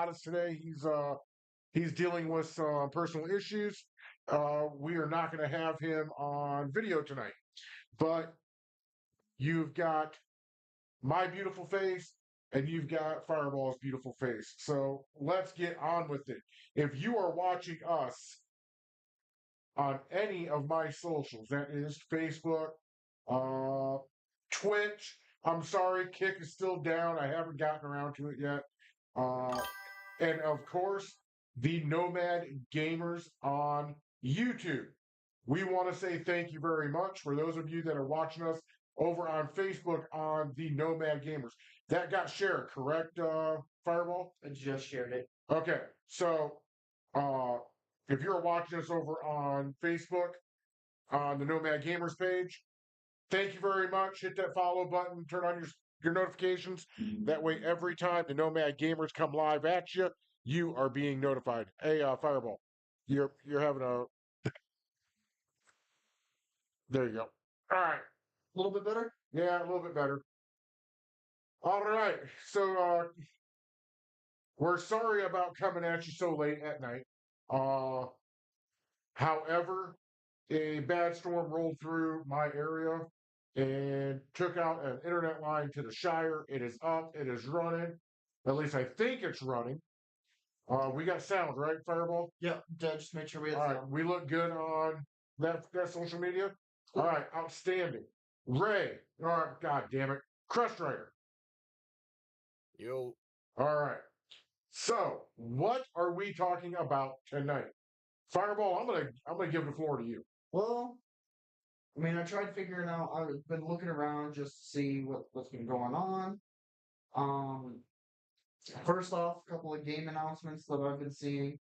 got us today. He's dealing with some personal issues. We are not going to have him on video tonight, but you've got my beautiful face and you've got Fireball's beautiful face. So let's get on with it. If you are watching us on any of my socials, that is Facebook, uh, Twitch. I'm sorry, Kick is still down. I haven't gotten around to it yet. Uh, and of course, the Nomad Gamers on YouTube. We want to say thank you very much for those of you that are watching us over on Facebook on the Nomad Gamers. That got shared, correct, Fireball? I just shared it. Okay, so uh, if you're watching us over on Facebook on the Nomad Gamers page, thank you very much. Hit that follow button, turn on your notifications. That way, every time the Nomad Gamers come live at you, you are being notified. Hey, Fireball, you're having a. There you go. All right. A little bit better? Yeah, a little bit better. All right. So we're sorry about coming at you so late at night. Uh, However, a bad storm rolled through my area and took out an internet line to the Shire. It is up. It is running. At least I think it's running. We got sound, right, Fireball? Yep. Just make sure we have All right. sound. We look good on that social media. All right. Outstanding. Ray. All right. God damn it. Crust Rider. Yo. All right. So, what are we talking about tonight? Fireball, I'm gonna give the floor to you. Well, I mean, I tried figuring out. I've been looking around just to see what's been going on. Um, First off, a couple of game announcements that I've been seeing.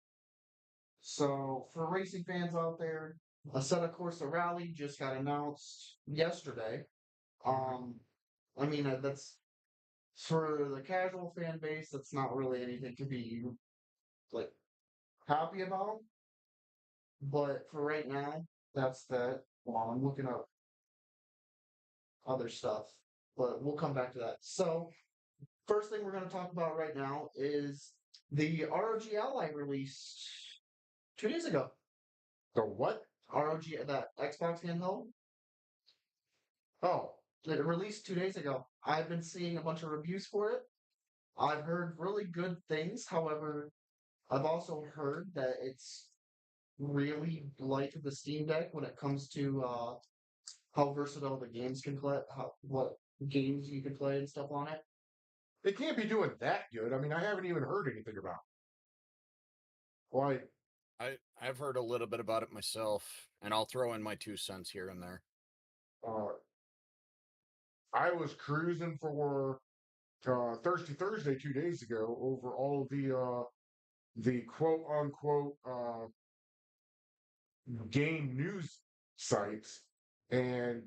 So, for racing fans out there, Assetto Corsa Rally just got announced yesterday. Um, I mean, that's for the casual fan base. That's not really anything to be like happy about. But for right now, that's that. Well, I'm looking up other stuff, but we'll come back to that. So, first thing we're going to talk about right now is the ROG Ally released 2 days ago. The what? ROG, that Xbox handheld, Oh, it released 2 days ago. I've been seeing a bunch of reviews for it. I've heard really good things. However, I've also heard that it's really like the Steam Deck when it comes to how versatile the games can play, what games you can play and stuff on it. it can't be doing that good. I mean, I haven't even heard anything about it. Like, I've heard a little bit about it myself, and I'll throw in my 2 cents here and there. uh, I was cruising for Thirsty Thursday 2 days ago over all of the quote unquote game news sites, and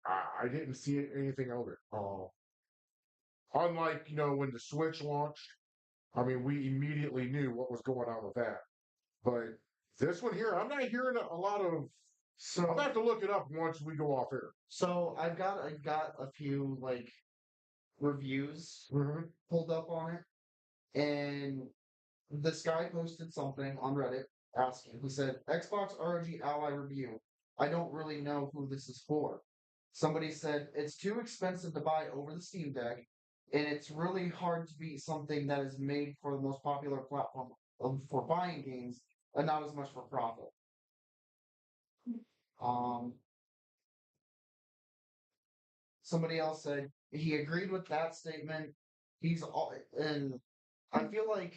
I didn't see anything of it. Unlike when the Switch launched, I mean, we immediately knew what was going on with that. But this one here, I'm not hearing a lot of. So I'm gonna have to look it up once we go off air. So I got a few like reviews Mm-hmm. pulled up on it, and this guy posted something on Reddit asking. He said, "Xbox ROG Ally review. I don't really know who this is for." Somebody said it's too expensive to buy over the Steam Deck, and it's really hard to beat something that is made for the most popular platform for buying games and not as much for profit. Um, Somebody else said he agreed with that statement. He's all, and I feel like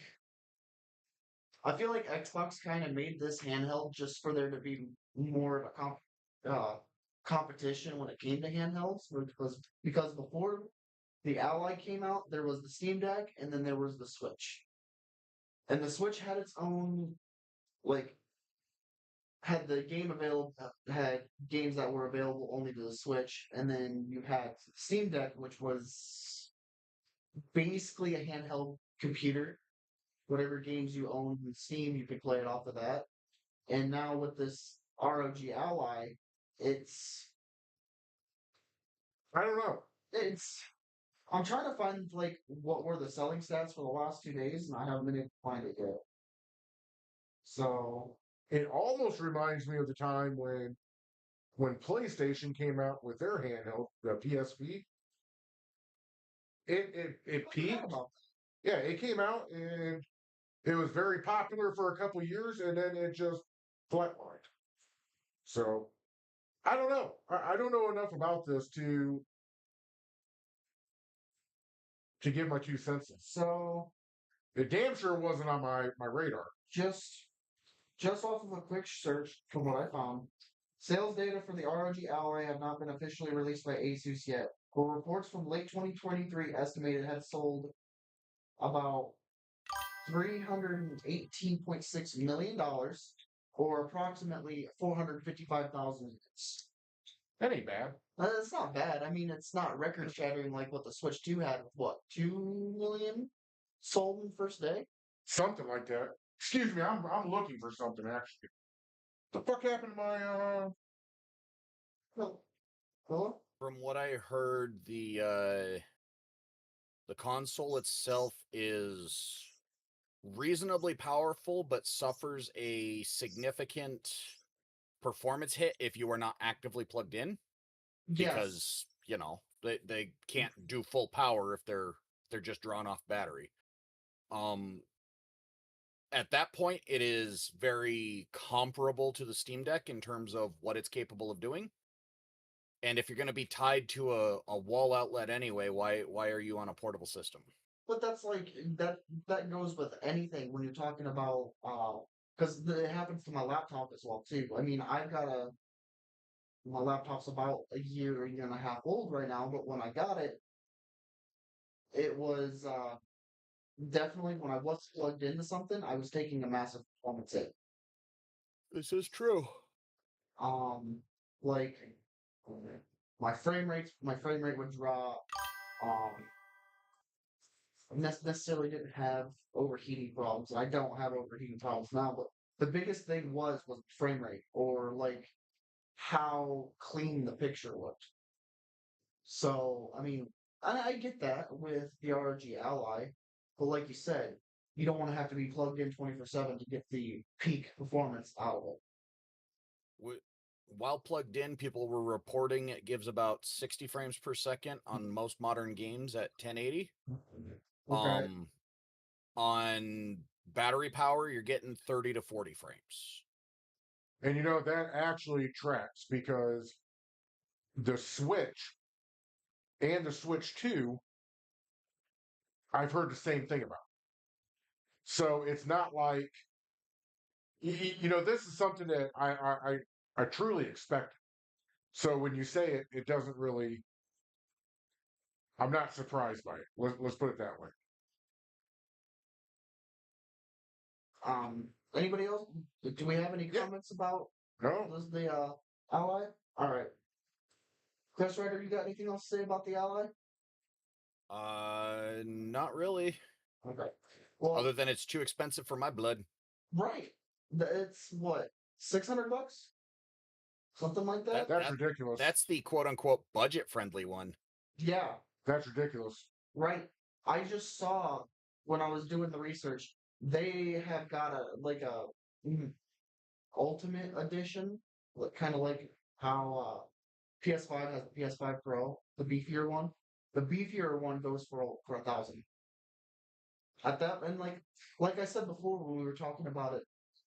I feel like Xbox kind of made this handheld just for there to be more of a uh, competition when it came to handhelds, because before the Ally came out, there was the Steam Deck, and then there was the Switch, and the Switch had its own like had games that were available only to the Switch, and then you had Steam Deck, which was basically a handheld computer. Whatever games you own in Steam, you can play it off of that. And now with this ROG Ally, it's I don't know. it's I'm trying to find like what were the selling stats for the last 2 days, and I haven't been able to find it yet. So It almost reminds me of the time when PlayStation came out with their handheld, the PSP. It I forgot peaked. about Yeah, it came out and it was very popular for a couple of years, and then it just flatlined. So I don't know. I don't know enough about this to give my 2 cents. that. So It damn sure wasn't on my radar. just just off of a quick search from what I found, sales data for the ROG Ally have not been officially released by Asus yet. But reports from late 2023 estimated had sold about $318.6 million, or approximately 455,000 units. That ain't bad. That's not bad. I mean, it's not record shattering like what the Switch 2 had, what, 2 million sold in the first day? Something like that. Excuse me, I'm looking for something actually. The fuck happened to my No. Hello? From what I heard, the console itself is reasonably powerful, but suffers a significant performance hit if you are not actively plugged in, Yes. because they can't do full power if they're just drawn off battery. At that point, it is very comparable to the Steam Deck in terms of what it's capable of doing. And if you're going to be tied to a wall outlet anyway, why are you on a portable system? But that's like that goes with anything when you're talking about because it happens to my laptop as well too. I mean, my laptop's about a year and a half old right now, but when I got it, it was definitely when I was plugged into something, I was taking a massive performance hit. This is true. Like my frame rate would drop. Necessarily didn't have overheating problems. I don't have overheating problems now, but the biggest thing was frame rate or like how clean the picture looked. So I mean, I get that with the ROG Ally, but like you said, you don't want to have to be plugged in 24/7 to get the peak performance out of it. While plugged in, people were reporting it gives about 60 frames per second on most modern games at 1080. Okay. On battery power, you're getting 30 to 40 frames. And that actually tracks because the Switch and the Switch 2, I've heard the same thing about. So it's not like this is something that I truly expect. So when you say it, it doesn't really. I'm not surprised by it. Let's put it that way. Anybody else? Do we have any comments about No, the Ally? All right. Chris Ryder, you got anything else to say about the Ally? Not really. Okay. Well, Other than it's too expensive for my blood. right. It's what, $600? Something like that? that's ridiculous. That's the quote unquote budget friendly one. Yeah, That's ridiculous. right. I just saw when I was doing the research, they have got a ultimate edition, kind of like how PS5 has the PS5 Pro, the beefier one. The beefier one goes for 1,000. At that, and like I said before when we were talking about it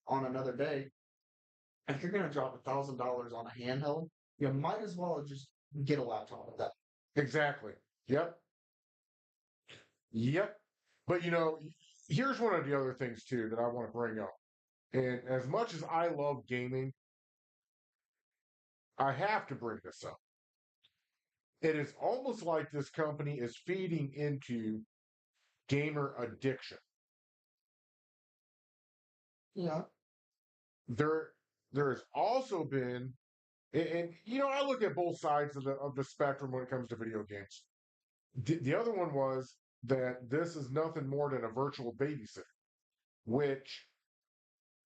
on another day, if you're gonna drop $1,000 on a handheld, you might as well just get a laptop with that. Exactly. Yep. Yep. But here's one of the other things too that I want to bring up. And as much as I love gaming, I have to bring this up. It is almost like this company is feeding into gamer addiction. Yeah. There has also been, and I look at both sides of the spectrum when it comes to video games. The other one was that this is nothing more than a virtual babysitter, which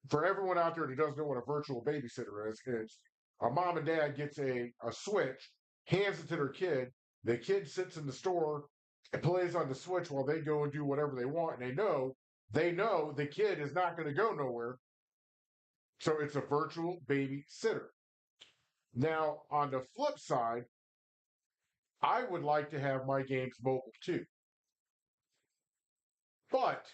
for everyone out there that doesn't know what a virtual babysitter is, it's a mom and dad gets a Switch, hands it to their kid. The kid sits in the store It plays on the Switch while they go and do whatever they want, and they know the kid is not going to go nowhere. So it's a virtual babysitter. Now, on the flip side, I would like to have my games mobile too. But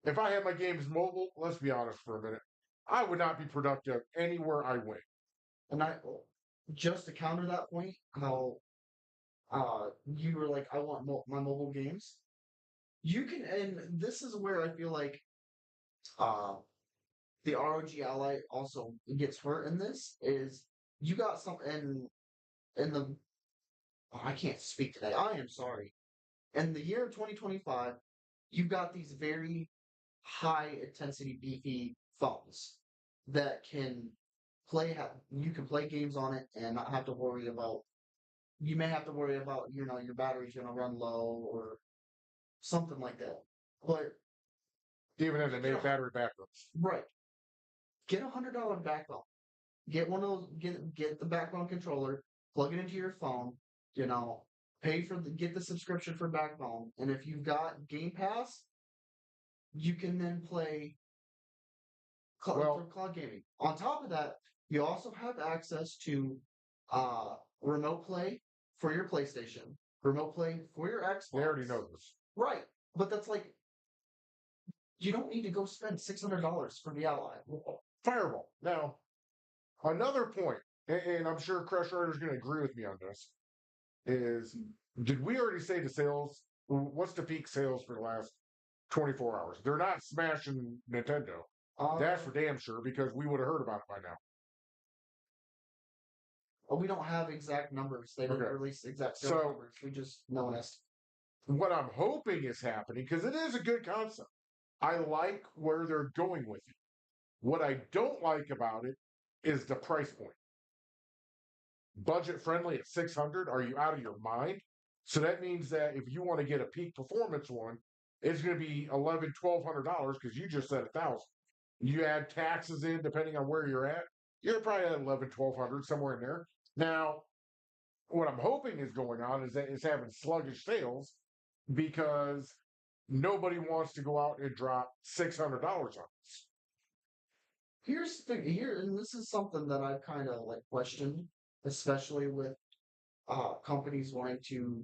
if I had my games mobile, let's be honest for a minute, I would not be productive anywhere I went. And I just to counter that point, how you were like, I want my mobile games. You can, and this is where I feel like uh the ROG Ally also gets hurt in this is you got some in the I can't speak today. I am sorry. In the year of 2025, you've got these very high intensity beefy phones that can you can play games on it and not have to worry about you may have to worry about your battery's gonna run low or something like that. But Even if they get made battery backups. right, get $100 backbone. Get one of those. Get the backbone controller. Plug it into your phone. You know, get the subscription for backbone. And if you've got Game Pass, you can then play for cloud gaming. On top of that, you also have access to remote play for your PlayStation, remote play for your Xbox. They already know this. Right, but that's like you don't need to go spend $600 for the Ally. Fireball. Now, another point, and I'm sure Crush Rider's going to agree with me on this, is did we already say the sales? What's the peak sales for the last 24 hours? They're not smashing Nintendo. That's for damn sure because we would have heard about it by now. Well, we don't have exact numbers. They didn't release exact sales numbers. We just know this. What I'm hoping is happening, because it is a good concept. I like where they're going with it. What I don't like about it is the price point. Budget friendly at 600. Are you out of your mind? So that means that if you want to get a peak performance one, it's going to be $1,100-$1,200 because you just said 1,000. You add taxes in depending on where you're at. You're probably at 1,100-1,200 somewhere in there. Now, what I'm hoping is going on is that it's having sluggish sales because nobody wants to go out and drop $600 on this. Here's the thing. And this is something that I've kind of like questioned, especially with companies wanting to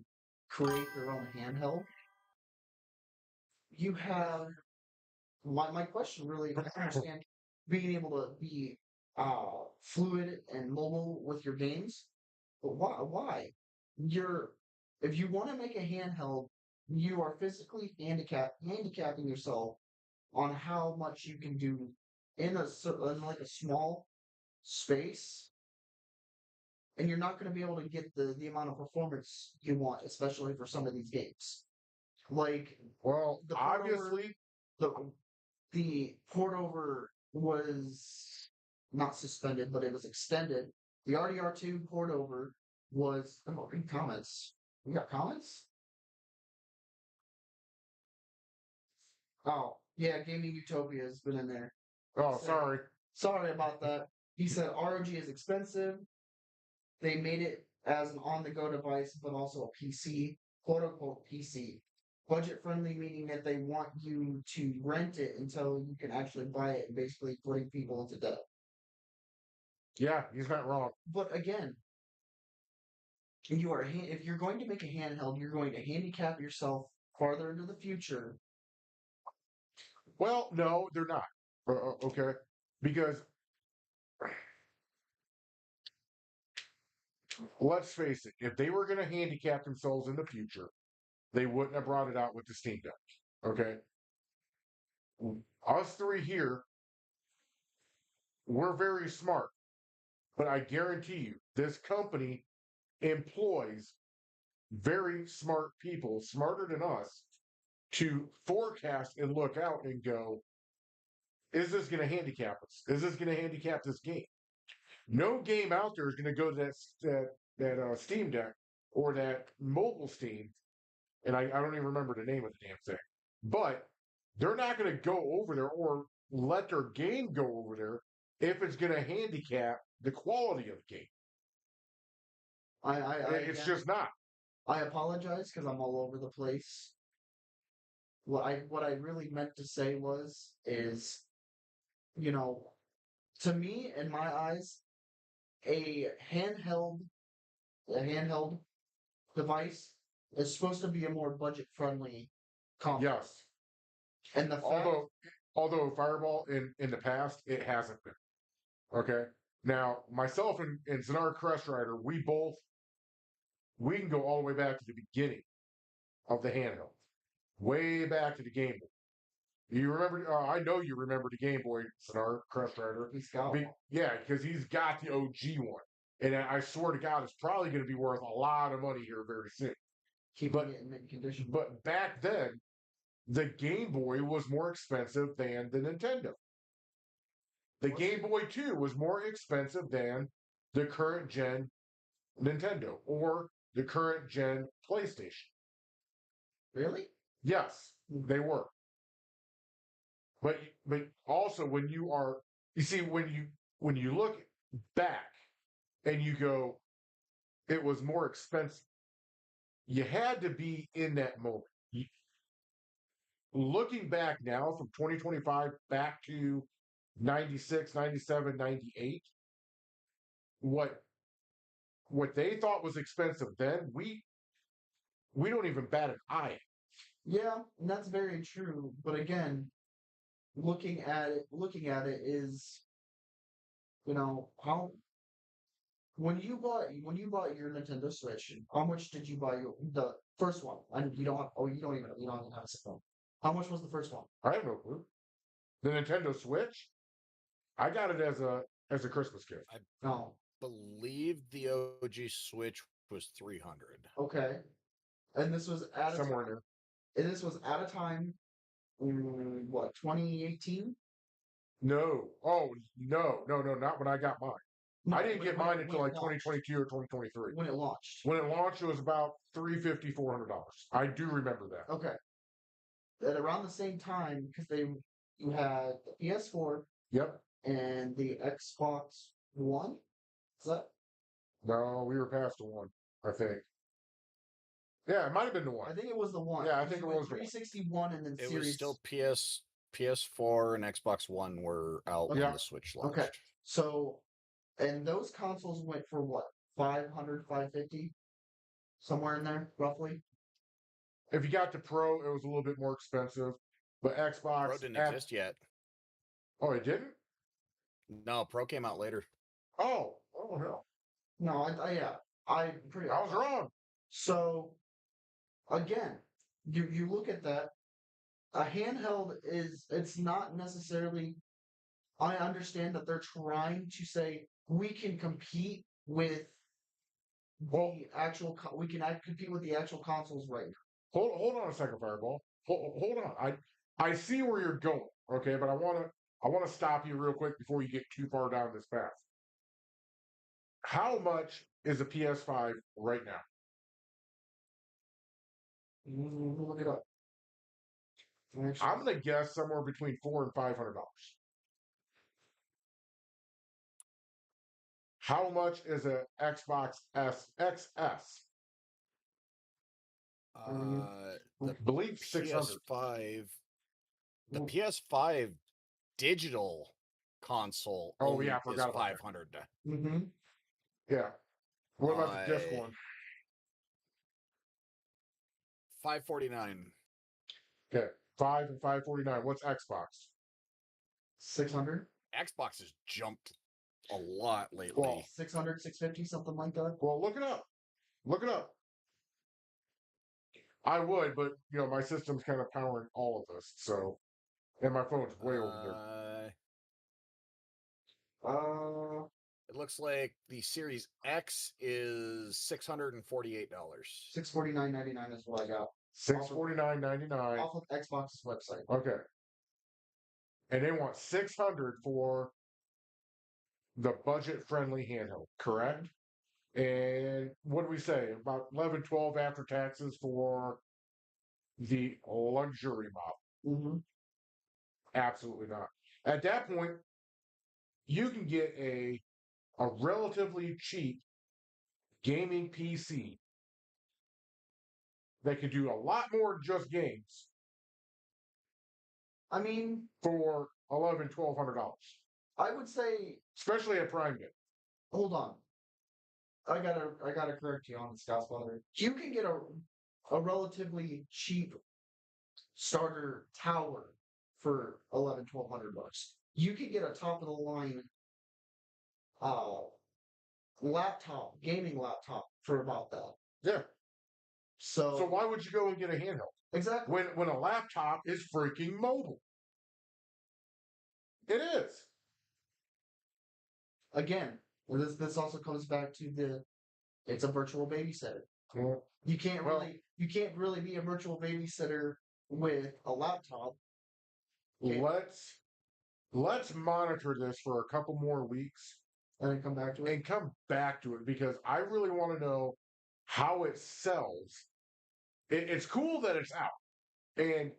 create their own handheld. You have my question really. I understand being able to be fluid and mobile with your games, but why? If you want to make a handheld, you are physically handicapping yourself on how much you can do in like a small space, and you're not going to be able to get the amount of performance you want, especially for some of these games. Like, obviously, the port over was not suspended, but it was extended. The RDR2 port over was. Oh, read comments. We got comments? Oh, yeah, Gaming Utopia has been in there. Oh, sorry. Sorry about that. He said ROG is expensive. They made it as an on-the-go device, but also a PC, quote-unquote PC. Budget-friendly, meaning that they want you to rent it until you can actually buy it, and basically putting people into debt. Yeah, he's not wrong. But again, if you're going to make a handheld, you're going to handicap yourself farther into the future. Well, no, they're not. Okay, because let's face it, if they were going to handicap themselves in the future, they wouldn't have brought it out with the Steam Deck. Okay, us three here, we're very smart, but I guarantee you, this company employs very smart people, smarter than us, to forecast and look out and go, is this going to handicap us? Is this going to handicap this game? No game out there is going to go to that Steam Deck or that mobile Steam, and I don't even remember the name of the damn thing. But they're not going to go over there or let their game go over there if it's going to handicap the quality of the game. It's just not. I apologize because I'm all over the place. What I really meant to say is, you know, to me, in my eyes, a handheld a handheld device is supposed to be a more budget friendly console. Yes. And the fact, Although Fireball in the past it hasn't been. Okay. Now myself and Zanar Crest Rider, we can go all the way back to the beginning of the handheld, way back to the Game Boy. You remember? I know you remember the Game Boy, Zanar Crest Rider. he's got one. Yeah, because he's got the OG one, and I swear to God, it's probably going to be worth a lot of money here very soon. Keeping it in mint condition. But back then, the Game Boy was more expensive than the Nintendo. The Game Boy 2 was more expensive than the current gen Nintendo or the current gen PlayStation. Really? Yes, they were. But also when you see when you look back and you go, it was more expensive. You had to be in that moment. Looking back now from 2025 back to 96, 97, 98, what they thought was expensive then, we don't even bat an eye. Yeah, and that's very true. But again, looking at it is, how when you bought your Nintendo Switch, how much did you buy the first one? And you don't even have a phone. How much was the first one? I have no clue. The Nintendo Switch, I got it as a Christmas gift. I No. believe the OG Switch was 300. Okay. And this was at a Somewhere in time. there. And this was at a time. What, 2018? No. Oh no, not when I got mine. No, I didn't when- get when mine it- until when like it launched. 2022 or 2023. When it launched. When it launched, it was about $350, $400. I do remember that. Okay. At around the same time, because you had the PS4 Yep. and the Xbox One. Is that? No, we were past the one, I think. Yeah, it might have been the I one. think it was the one. Yeah, I think it was the one. 361 and then It Series. was still PS4 and Xbox One were out when Yeah. the Switch launched. Okay. So, and those consoles went for what? 500, 550? Somewhere in there, roughly? If you got the Pro, it was a little bit more expensive. But Xbox Pro didn't exist yet. Oh, it didn't? No, Pro came out later. Oh hell. No, yeah. I'm pretty. I was wrong. So, again, you look at that. A handheld it's not necessarily. I understand that they're trying to say we can compete with the actual. We can compete with the actual consoles right now. Hold on a second, Fireball. Hold on. I see where you're going, okay, but I wanna stop you real quick before you get too far down this path. How much is a PS5 right now? Look it up. I'm gonna guess somewhere between $400 and $500. How much is a Xbox XS? The Believe 600. PS5. The PS5 digital console. Oh, only yeah, I is forgot about that. 500. Mm-hmm. Yeah. What about the disc one? 549. Okay. 5 and 549. What's Xbox? 600. Xbox has jumped a lot lately. Well, 600, 650, something like that. Well, look it up. Look it up. I would, but my system's kind of powering all of this, so and my phone's way over there. It looks like the Series X is $648. 649.99 is what I got. $649.99. Off of Xbox's website. Okay. And they want 600 for the budget-friendly handheld, correct? And what do we say? About 11, 12 after taxes for the luxury model. Mm-hmm. Absolutely not. At that point, you can get a relatively cheap gaming PC that can do a lot more than just games I mean, for $1,100-$1,200, I would say, especially at Prime Day. hold on. I gotta correct you on this, Godfather. You can get a relatively cheap starter tower for 1,100-1,200 bucks. You can get a top of the line uh laptop, gaming laptop for about that. Yeah. So So why would you go and get a handheld exactly. when a laptop is freaking mobile? It is. Again, this also comes back to it's a virtual babysitter. Well, You can't Well- really be a virtual babysitter with a laptop. Yeah. let's monitor this for a couple more weeks And then come back to it. and come back to it because I really want to know how it sells. It's cool that it's out, and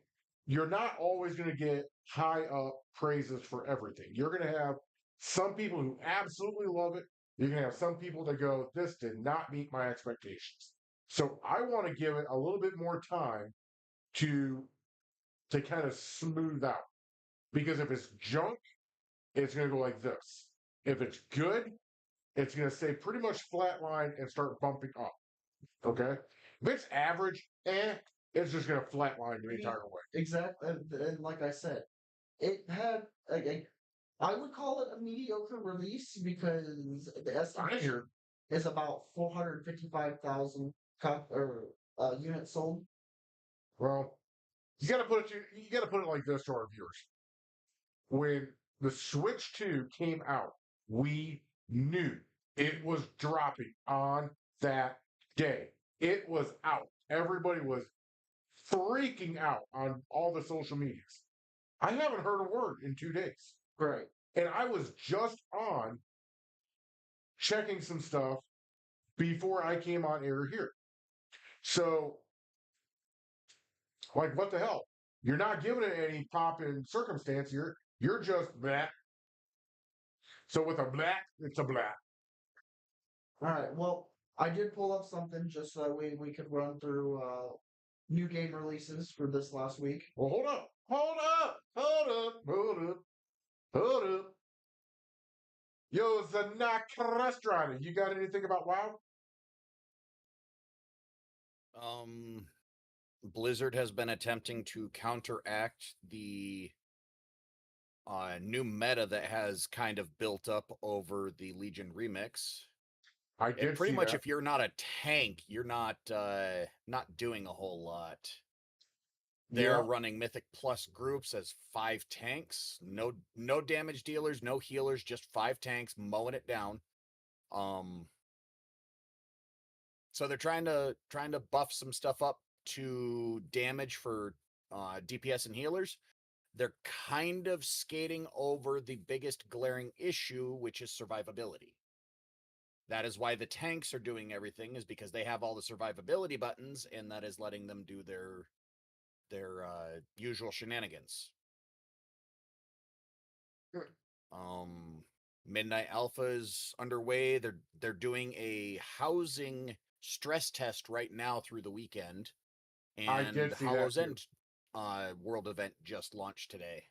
you're not always going to get high up praises for everything. You're going to have some people who absolutely love it. You're going to have some people that go, "This did not meet my expectations." So I want to give it a little bit more time to kind of smooth out. Because if it's junk, it's going to go like this. If it's good, it's going to stay pretty much flatline and start bumping up. Okay? If it's average, it's just going to flatline the entire way. Exactly, and like I said, it had I would call it a mediocre release because the I estimation hear. is about 455,000 units sold. Well, you got to put it like this to our viewers. When the Switch 2 came out, we knew it was dropping on that day. It was out. Everybody was freaking out on all the social medias. I haven't heard a word in 2 days. Right. And I was just on checking some stuff before I came on air here. So, like, what the hell? You're not giving it any pop in circumstance. You're just blah. So with a blah, it's a blah. All right. Well, I did pull up something just so that we could run through new game releases for this last week. Well, hold up. Hold up. Hold up. Hold up. Hold up. Yo, Zanakarastrada, you got anything about WoW? Blizzard has been attempting to counteract the new meta that has kind of built up over the Legion remix. I And did pretty see much that. if you're not a tank, you're not doing a whole lot. They're Yeah. running Mythic Plus groups as 5 tanks, no damage dealers, no healers, just 5 tanks mowing it down. So they're trying to buff some stuff up to damage for DPS and healers. They're kind of skating over the biggest glaring issue, which is survivability. That is why the tanks are doing everything, is because they have all the survivability buttons, and that is letting them do their usual shenanigans. Midnight Alpha is underway. They're doing a housing stress test right now through the weekend, I did and see that Hollow's too. End world event just launched today.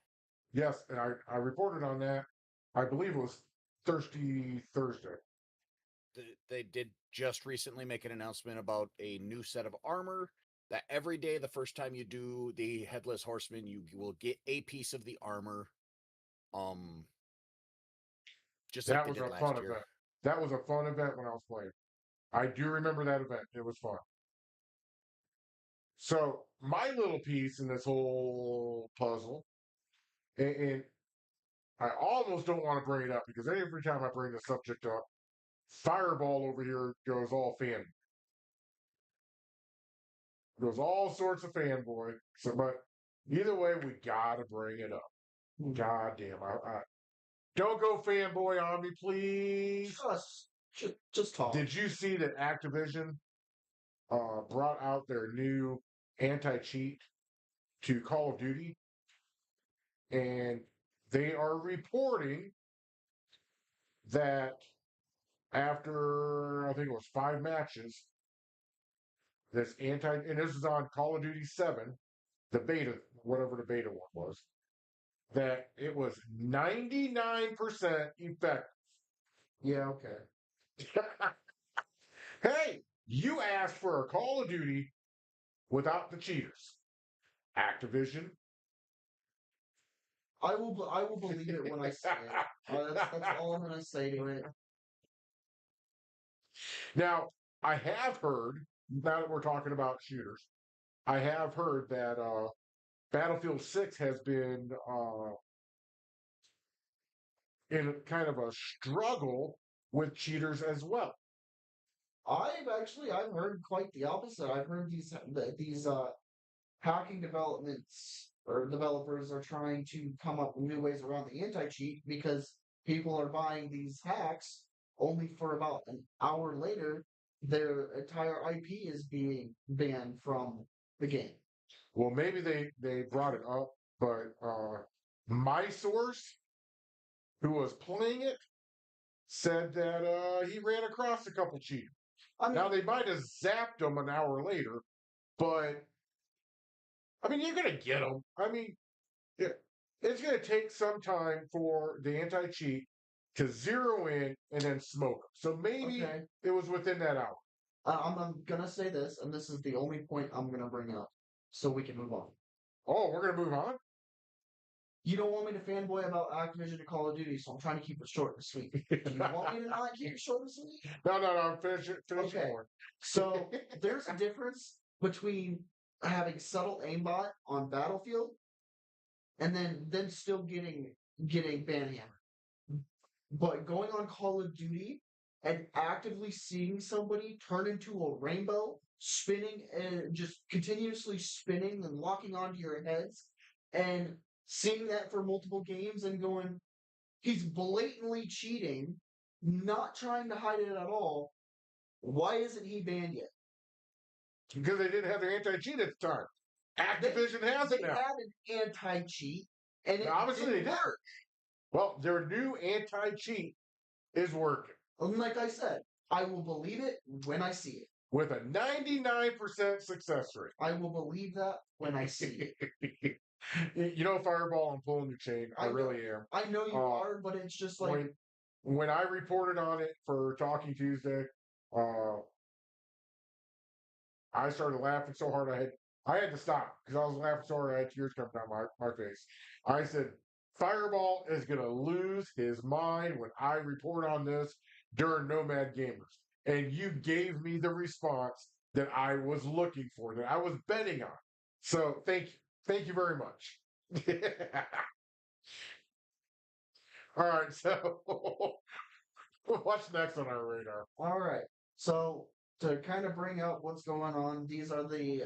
Yes, and I reported on that. I believe it was Thursday. They did just recently make an announcement about a new set of armor that every day, the first time you do the Headless Horseman, you will get a piece of the armor. Just like That they was did a last fun year. event. That was a fun event when I was playing. I do remember that event. It was fun. So my little piece in this whole puzzle, and I almost don't want to bring it up because every time I bring the subject up, Fireball over here goes all fan, goes all sorts of fanboy. So, but either way, we gotta bring it up. God damn, I don't go fanboy on me, please. Just talk. Did you see that Activision brought out their new anti-cheat to Call of Duty? And they are reporting that after, I think it was 5 matches, this and this is on Call of Duty 7, the beta, whatever the beta one was, that it was 99% effective. Yeah, okay. Hey, you asked for a Call of Duty without the cheaters. Activision. I will believe it when I see it. That's all I'm gonna say to it. Now, I have heard, now that we're talking about shooters, I have heard that Battlefield 6 has been in kind of a struggle with cheaters as well. I've heard quite the opposite. I've heard these hacking developments or developers are trying to come up with new ways around the anti-cheat because people are buying these hacks only for about an hour later their entire IP is being banned from the game. Well, maybe they brought it up, but my source, who was playing it, said that he ran across a couple cheaters. I mean, Now they might have zapped him an hour later, but I mean you're gonna get them. I mean, it's gonna take some time for the anti-cheat to zero in and then smoke them. So maybe okay. it was within that hour. I'm gonna say this, and this is the only point I'm gonna bring up, so we can move on. Oh, we're gonna move on. You don't want me to fanboy about Activision and Call of Duty, so I'm trying to keep it short and sweet. Do you want me to not keep it short and sweet? No. Finish it. Finish Okay. more. So there's a difference between having subtle aimbot on Battlefield and then still getting banhammered. But going on Call of Duty and actively seeing somebody turn into a rainbow, spinning and just continuously spinning and locking onto your heads, and seeing that for multiple games and going, he's blatantly cheating, not trying to hide it at all. Why isn't he banned yet? Because they didn't have their anti-cheat at the time. Activision has it They now. had an anti-cheat, and it Obviously they didn't did. work. Well, their new anti-cheat is working And like I said, I will believe it when I see it. with a 99% success rate. I will believe that when I see it. You know, Fireball, I'm pulling your chain. I know. really am. I know you are, but it's just like when I reported on it for Talking Tuesday, I started laughing so hard I had to stop because I was laughing so hard I had tears coming down my face. I said, Fireball is gonna lose his mind when I report on this during Nomad Gamers. And you gave me the response that I was looking for, that I was betting on. So thank you. Thank you very much. All right, so what's next on our radar? all right. So to kind of bring up what's going on, these are the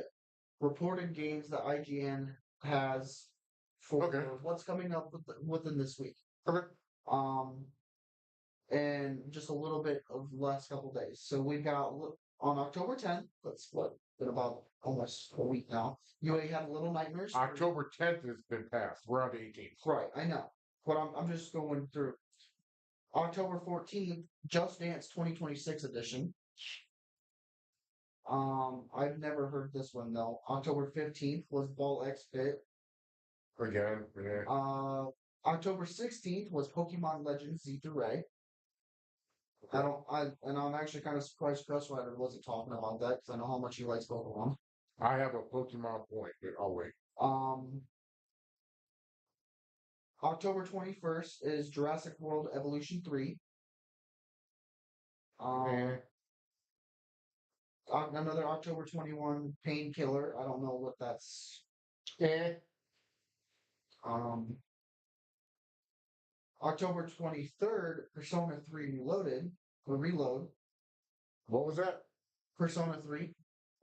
reported games that IGN has for what's coming up within this week. Okay. And just a little bit of the last couple days. So we've got on October 10th. That's what been about almost a week now. UA had Little Nightmares. October 10th has been passed. We're on the 18th. Right, I know. But I'm just going through. October 14th, Just Dance 2026 edition. I've never heard this one though. October 15th was Ball X Fit. Again, yeah. October 16th was Pokemon Legends Z through Ray. I'm actually kind of surprised Chris Ryder wasn't talking about that because I know how much he likes Pokemon. I have a Pokemon point, but I'll wait. October 21st is Jurassic World Evolution 3. Another October 21, Painkiller. I don't know what that's. October 23rd, Persona 3 Reloaded. Or Reload. What was that? Persona 3.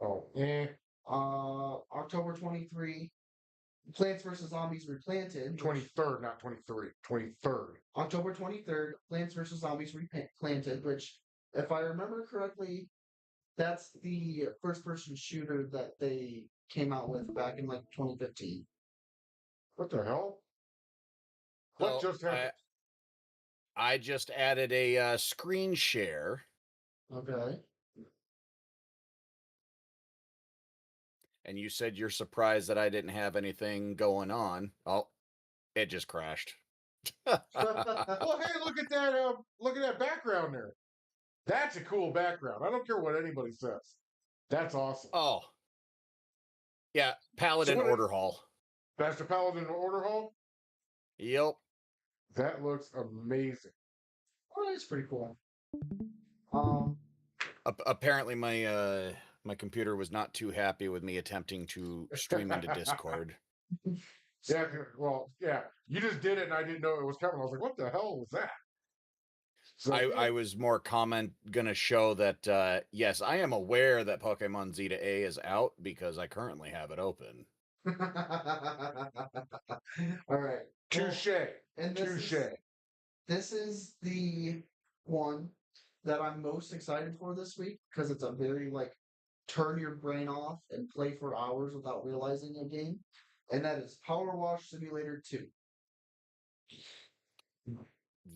Oh, October 23, Plants vs. Zombies Replanted. 23rd, not 23. 23rd. October 23rd, Plants vs. Zombies Replanted, which, if I remember correctly, that's the first-person shooter that they came out with back in like 2015. What the hell? What just happened? I just added a screen share. Okay. And you said you're surprised that I didn't have anything going on. Oh, it just crashed. Well, hey, look at that! Look at that background there. That's a cool background. I don't care what anybody says. That's awesome. Oh, yeah, Paladin what Order Hall. That's the Paladin Order Hall. Yep. That looks amazing. Oh, that's pretty cool. Apparently, my computer was not too happy with me attempting to stream into Discord. Yeah, well, yeah. You just did it, and I didn't know it was coming. I was like, "What the hell was that?" So I was more gonna show that yes, I am aware that Pokemon Z to A is out because I currently have it open. All right. touche. And Touche. This is the one that I'm most excited for this week because it's a very like turn your brain off and play for hours without realizing a game, and that is Power Wash Simulator 2.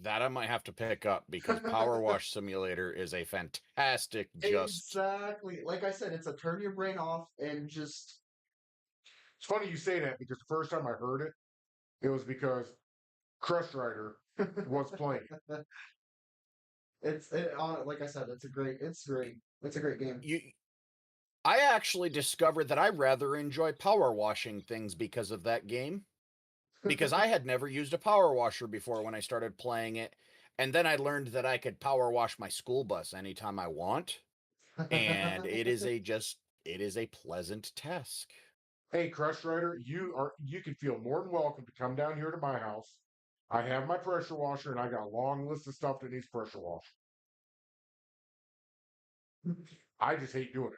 That I might have to pick up because Power Wash Simulator is a fantastic Exactly. Like I said, it's a turn your brain off and just. It's funny you say that because the first time I heard it, it was because Crush Rider was playing. Like I said, it's great. It's a great game. I actually discovered that I rather enjoy power washing things because of that game. Because I had never used a power washer before when I started playing it. And then I learned that I could power wash my school bus anytime I want. And it is a pleasant task. Hey, Crush Rider, you can feel more than welcome to come down here to my house. I have my pressure washer, and I got a long list of stuff that needs pressure washed. I just hate doing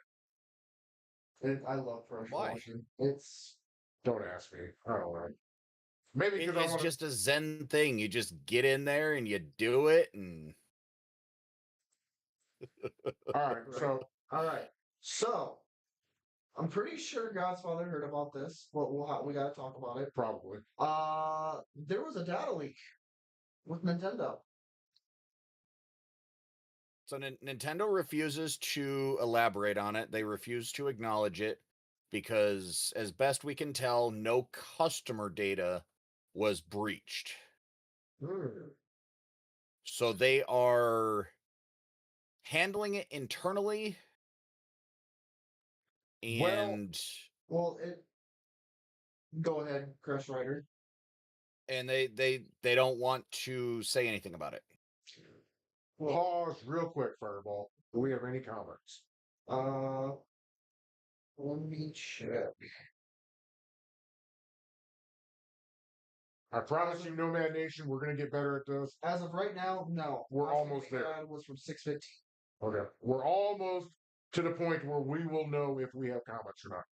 it. I love pressure Why? washing. Don't ask me. I don't know. Maybe because It's just a zen thing. You just get in there and you do it, and all right. So I'm pretty sure God's Father heard about this, but we got to talk about it. Probably. There was a data leak with Nintendo. So Nintendo refuses to elaborate on it. They refuse to acknowledge it because, as best we can tell, no customer data was breached. So they are handling it internally. And go ahead, Crush Rider. And they don't want to say anything about it. Pause real quick, Fireball. Do we have any comments? Let me check. I promise you, Nomad Nation, we're going to get better at this. As of right now, no. We're almost there. Was from 6:15. Okay. We're almost to the point where we will know if we have comments or not.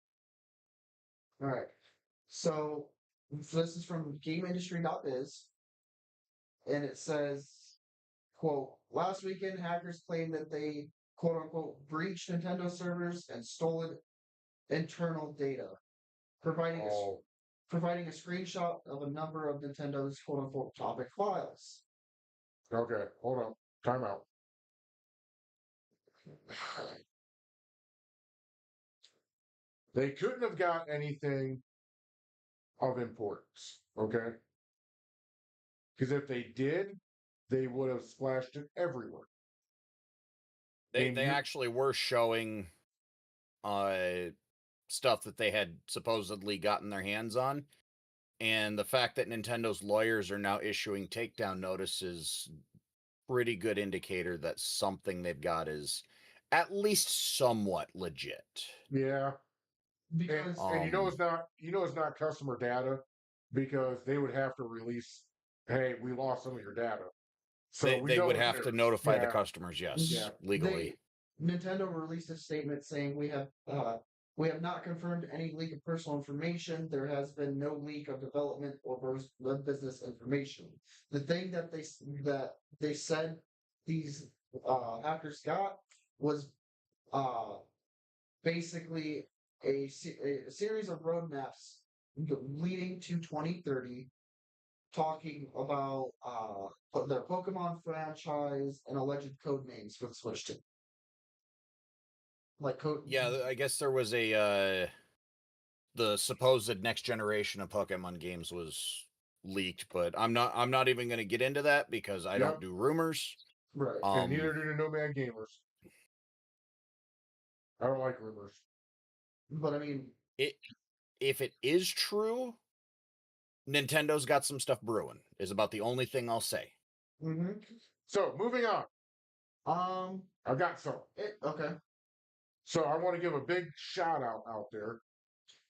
All right. So this is from GameIndustry.biz, and it says, quote, last weekend, hackers claimed that they, quote unquote, breached Nintendo servers and stolen internal data, providing a screenshot of a number of Nintendo's, quote unquote, topic files. Okay, hold on. Time out. They couldn't have got anything of importance, okay? Because if they did, they would have splashed it everywhere. They actually were showing stuff that they had supposedly gotten their hands on. And the fact that Nintendo's lawyers are now issuing takedown notices, pretty good indicator that something they've got is at least somewhat legit. Yeah. Because and it's not customer data because they would have to release, hey, we lost some of your data. So they would have to notify the customers, yes, legally. Nintendo released a statement saying we have not confirmed any leak of personal information. There has been no leak of development or business information. The thing that they said these hackers got was basically a series of roadmaps leading to 2030, talking about their Pokemon franchise and alleged code names for the Switch 2. Yeah, I guess there was a the supposed next generation of Pokemon games was leaked, but I'm not even going to get into that because I don't do rumors. Right. And neither do the Nomad gamers. I don't like rumors. But I mean, if it is true, Nintendo's got some stuff brewing. Is about the only thing I'll say. So moving on. I've got some. Okay. So I want to give a big shout out there.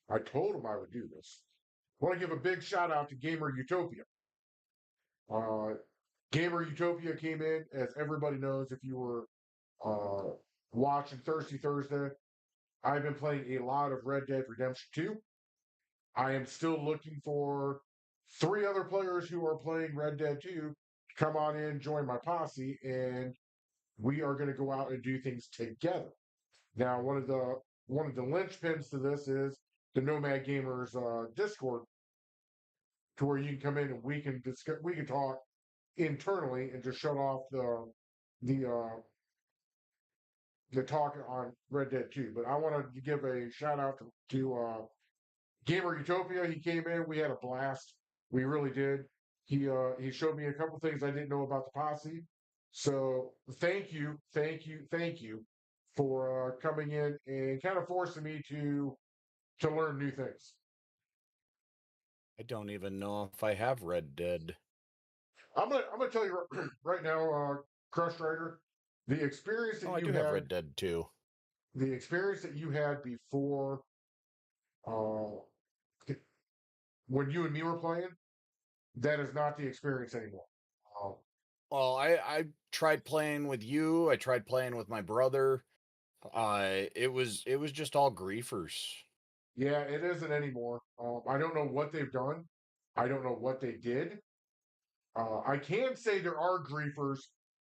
I told him I would do this. I want to give a big shout out to Gamer Utopia. Gamer Utopia came in, as everybody knows, if you were watching Thirsty Thursday. I've been playing a lot of Red Dead Redemption 2. I am still looking for 3 other players who are playing Red Dead 2 to come on in, join my posse, and we are going to go out and do things together. Now, one of the linchpins to this is the Nomad Gamers Discord, to where you can come in and we can discuss, we can talk internally and just shut off the talk on Red Dead 2. But I wanted to give a shout out to Gamer Utopia. He came in, we had a blast. We really did. He showed me a couple things I didn't know about the posse. So thank you for coming in and kind of forcing me to learn new things. I don't even know if I have Red Dead. I'm gonna tell you right now, Crush Rider, the experience that I you do had, have Red Dead too. the experience that you had before, when you and me were playing, that is not the experience anymore. Well, I tried playing with you. I tried playing with my brother. It was just all griefers. Yeah, it isn't anymore. I don't know what they've done. I don't know what they did. I can say there are griefers.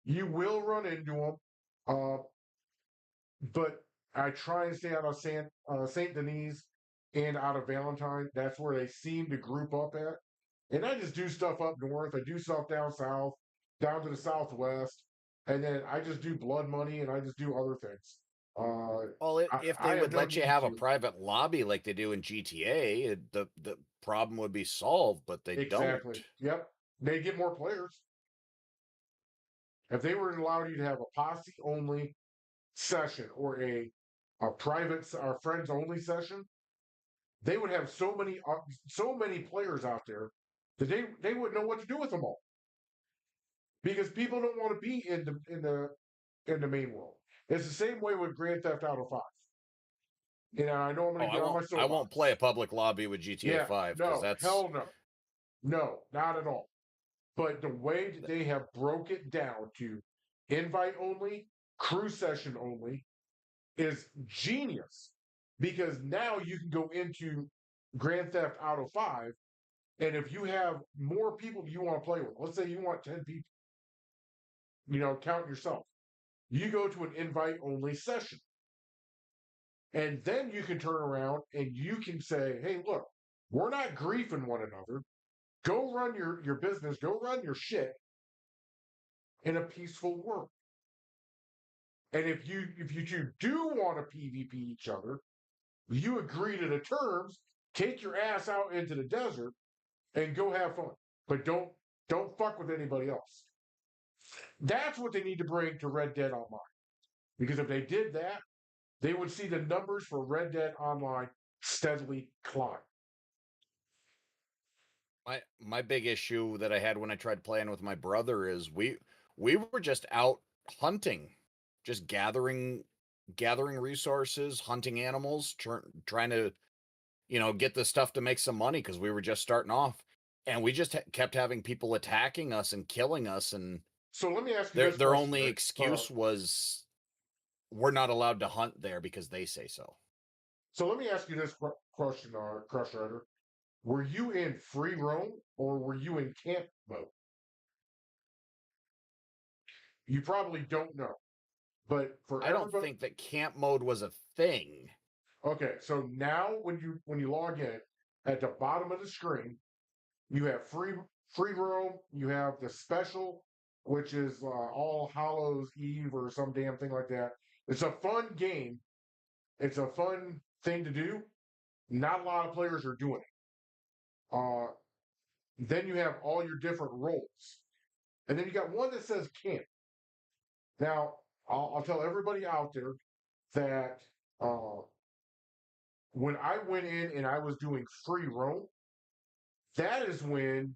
You will run into them. But I try and stay out of Saint Denis and out of Valentine. That's where they seem to group up at. And I just do stuff up north. I do stuff down south, down to the southwest, and then I just do blood money and I just do other things. Well, if they I have would no let you need have a to. private lobby like they do in GTA, the problem would be solved, but they Exactly. don't. Yep. They get more players. If they were to allow you to have a posse only session or a private or friends only session, they would have so many players out there that they wouldn't know what to do with them all, because people don't want to be in the main world. It's the same way with Grand Theft Auto 5. You know, I know I'm going to get on my I won't play a soapbox. public lobby with GTA Yeah, 5 because no, that's hell no, no, not at all. But the way that they have broke it down to invite only, crew session only, is genius, because now you can go into Grand Theft Auto 5, and if you have more people you want to play with, let's say you want 10 people, you know, count yourself, you go to an invite only session. And then you can turn around and you can say, hey, look, we're not griefing one another. Go run your business, go run your shit in a peaceful world. And if you two do want to PvP each other, you agree to the terms, take your ass out into the desert and go have fun. But don't fuck with anybody else. That's what they need to bring to Red Dead Online. Because if they did that, they would see the numbers for Red Dead Online steadily climb. my big issue that I had when I tried playing with my brother is we were just out hunting, just gathering resources, hunting animals, trying to get the stuff to make some money because we were just starting off, and we just kept having people attacking us and killing us, and So let me ask you their this question. only Right? excuse was we're not allowed to hunt there because they say so. So let me ask you this question, Crush Rider. Were you in free roam or were you in camp mode? You probably don't know. But for I don't everybody, think that camp mode was a thing. okay. So now when you log in, at the bottom of the screen, you have free roam. You have the special, which is All Hallows Eve or some damn thing like that. It's a fun game. It's a fun thing to do. Not a lot of players are doing it. Then you have all your different roles. And then you got one that says camp. Now, I'll tell everybody out there that when I went in and I was doing free roam, that is when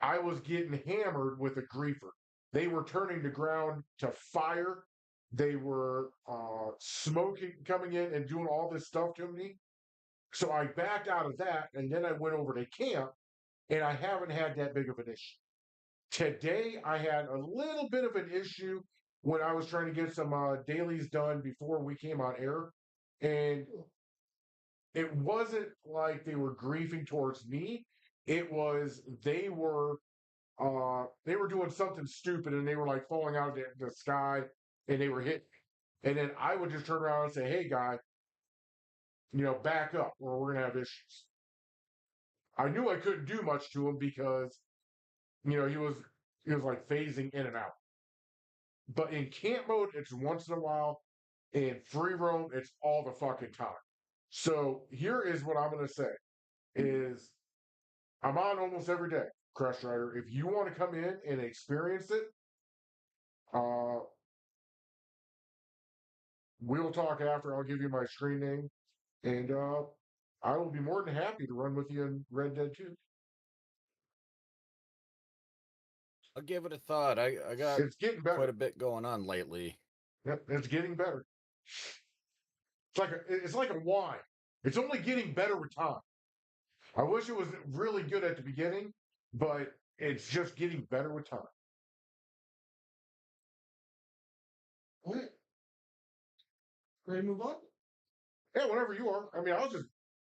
I was getting hammered with a griefer. They were turning the ground to fire. They were smoking, coming in and doing all this stuff to me. So I backed out of that, and then I went over to camp, and I haven't had that big of an issue. Today, I had a little bit of an issue when I was trying to get some dailies done before we came on air, and it wasn't like they were griefing towards me. It was they were doing something stupid and they were like falling out of the sky and they were hit. And then I would just turn around and say, "Hey, guy, back up, or we're gonna have issues." I knew I couldn't do much to him because he was like phasing in and out. But in camp mode, it's once in a while. In free roam, it's all the fucking time. So here is what I'm gonna say: is I'm on almost every day, Crush Rider. If you want to come in and experience it, uh, we'll talk after. I'll give you my screen name, and I will be more than happy to run with you in Red Dead 2. I'll give it a thought. I got It's getting better. quite a bit going on lately. Yep, it's getting better. It's like a wine. It's only getting better with time. I wish it was really good at the beginning, but it's just getting better with time. All right. Ready to move on? Yeah, whenever you are. I mean, I was just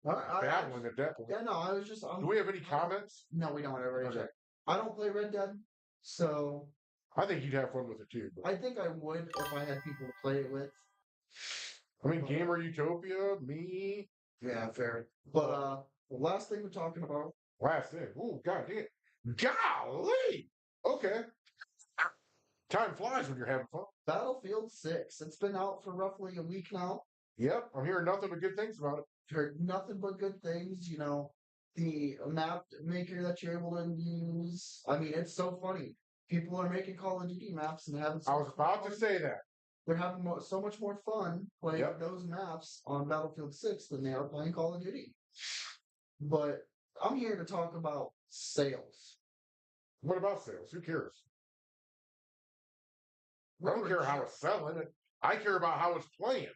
babbling at that point. Yeah, no, I was just. Do we have any comments? No, we don't have any. Okay. I don't play Red Dead, so I think you'd have fun with it too. But, I think I would if I had people to play it with. I mean, Gamer Utopia, me. Yeah, fair. But the last thing we're talking about. Last thing. Oh, god damn. Golly! Okay. Time flies when you're having fun. Battlefield 6. It's been out for roughly a week now. Yep, I'm hearing nothing but good things about it. Heard nothing but good things. The map maker that you're able to use. I mean, it's so funny. People are making Call of Duty maps and having. I was about to say that. They're having so much more fun playing those maps on Battlefield 6 than they are playing Call of Duty. But I'm here to talk about sales. What about sales? Who cares? I don't care how it's selling. I care about how it's playing.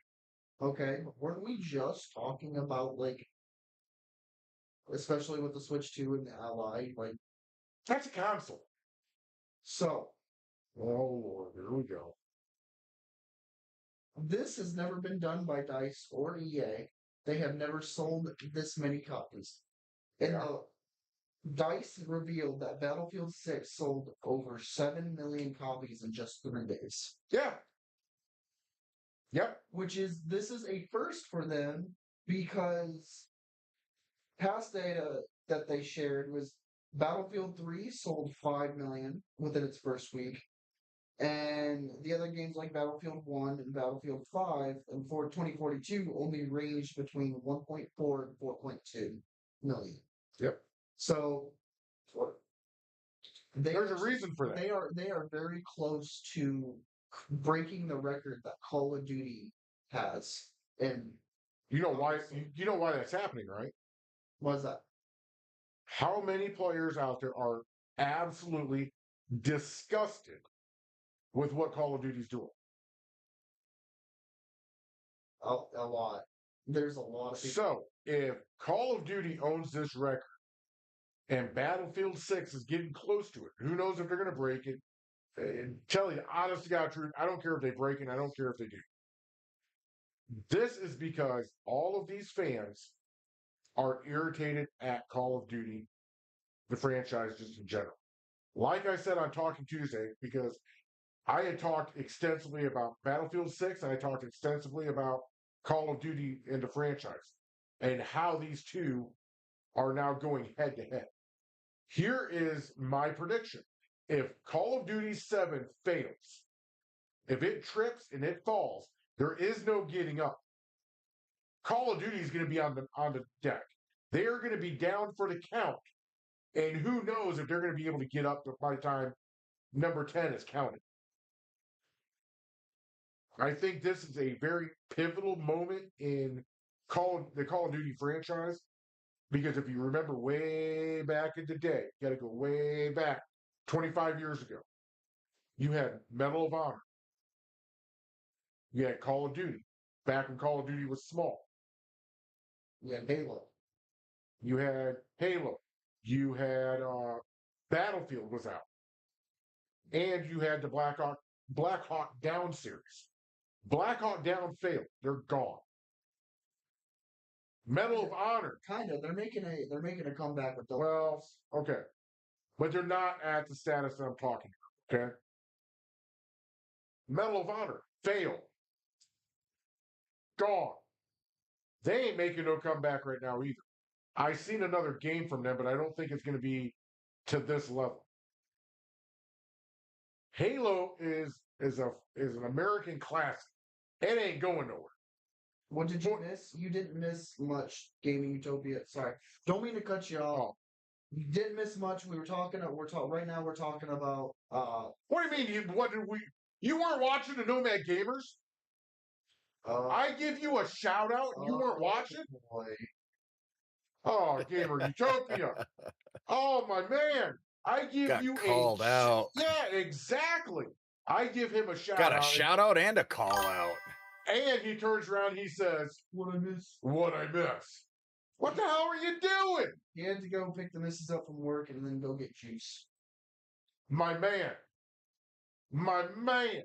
Okay, weren't we just talking about, especially with the Switch 2 and the Ally, that's a console. So, oh Lord, here we go. This has never been done by DICE or EA. They have never sold this many copies. And DICE revealed that Battlefield 6 sold over 7 million copies in just 3 days. Yeah. Yep. This is a first for them because past data that they shared was Battlefield 3 sold 5 million within its first week. And the other games like Battlefield 1 and Battlefield 5 and for 2042 only ranged between 1.4 and 4.2 million. Yep. So there's a reason for that. They are very close to breaking the record that Call of Duty has. And you know why that's happening, right? What's that? How many players out there are absolutely disgusted with what Call of Duty's doing? A lot. There's a lot of people. So, if Call of Duty owns this record and Battlefield 6 is getting close to it, who knows if they're going to break it? Tell you, honest to God truth, I don't care if they break it, I don't care if they do. This is because all of these fans are irritated at Call of Duty, the franchise just in general. Like I said on Talking Tuesday, because I had talked extensively about Battlefield 6 and I talked extensively about Call of Duty and the franchise and how these two are now going head to head. Here is my prediction. If Call of Duty 7 fails, if it trips and it falls, there is no getting up. Call of Duty is going to be on the deck. They are going to be down for the count, and who knows if they're going to be able to get up by the time number 10 is counted. I think this is a very pivotal moment in the Call of Duty franchise, because if you remember way back in the day, you got to go way back, 25 years ago, you had Medal of Honor, you had Call of Duty, back when Call of Duty was small. You had Halo. You had Halo. You had Battlefield was out, and you had the Black Hawk Down series. Black Hawk Down failed; they're gone. Medal of Honor, Kind of. They're making a comeback with the. well, okay, but they're not at the status that I'm talking about. Okay, Medal of Honor failed, gone. They ain't making no comeback right now either. I've seen another game from them, but I don't think it's going to be to this level. Halo is an American classic. It ain't going nowhere. What did you miss? You didn't miss much, Gaming Utopia. Sorry, don't mean to cut you off. You didn't miss much. We were talking. Right now. We're talking about. What do you mean? You weren't watching the Nomad Gamers? I give you a shout out. You weren't watching? Boy. Oh, Gamer Utopia. Oh my man. I give Got you called out. Yeah, exactly. I give him a shout Got out. a shout out and a call out. And he turns around and he says, What I miss? What I miss? What the hell are you doing? He had to go pick the missus up from work and then go get juice. My man. My man.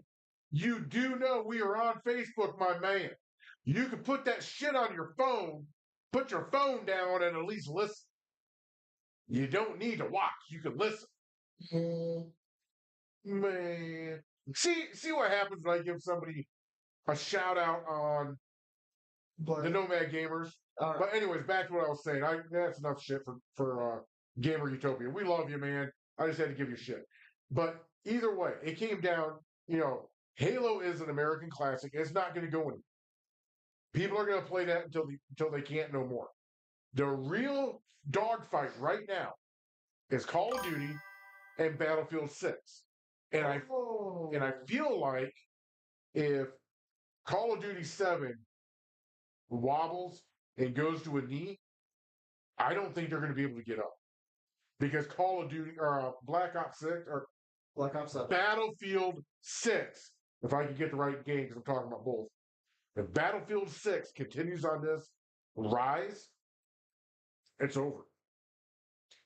You do know we are on Facebook, my man. You can put that shit on your phone, put your phone down, and at least listen. You don't need to watch. You can listen. Man. See what happens when I give somebody a shout out on the Nomad Gamers. All right. But anyways, back to what I was saying. That's enough shit for Gamer Utopia. We love you, man. I just had to give you shit. But either way, it came down, Halo is an American classic. It's not going to go anywhere. People are going to play that until they can't no more. The real dogfight right now is Call of Duty and Battlefield 6. And I feel like if Call of Duty 7 wobbles and goes to a knee, I don't think they're going to be able to get up. Because Call of Duty or Black Ops 6 or Black Ops 7. Battlefield 6, if I can get the right game because I'm talking about both. If Battlefield 6 continues on this rise, it's over.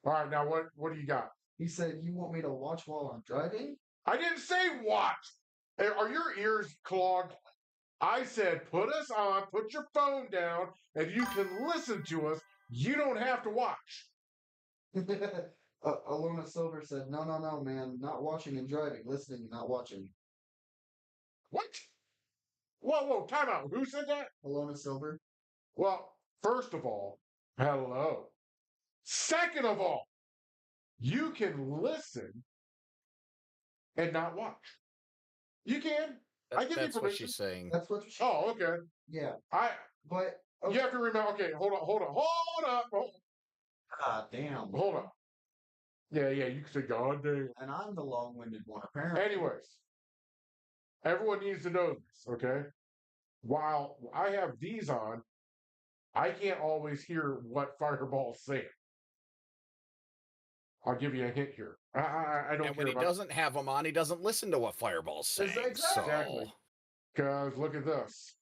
All right, now what do you got? He said, "You want me to watch while I'm driving?" I didn't say watch. Are your ears clogged? I said put us on, put your phone down, and you can listen to us. You don't have to watch. Alona Silver said, no, man. Not watching and driving. Listening, not watching. What? Whoa, time out. Who said that? Alona Silver. Well, first of all, hello. Second of all, you can listen and not watch. You can. I give you That's what permission. she's saying. That's what she Oh, okay. Yeah. But okay. you have to remember. Okay, hold up. God damn. Hold up. Yeah, you can say God damn. And I'm the long-winded one, apparently. Anyways, everyone needs to know this, okay? While I have these on, I can't always hear what Fireball's saying. I'll give you a hint here. I don't. And when he doesn't have them on, he doesn't listen to what Fireball's saying. Exactly. Because look at this.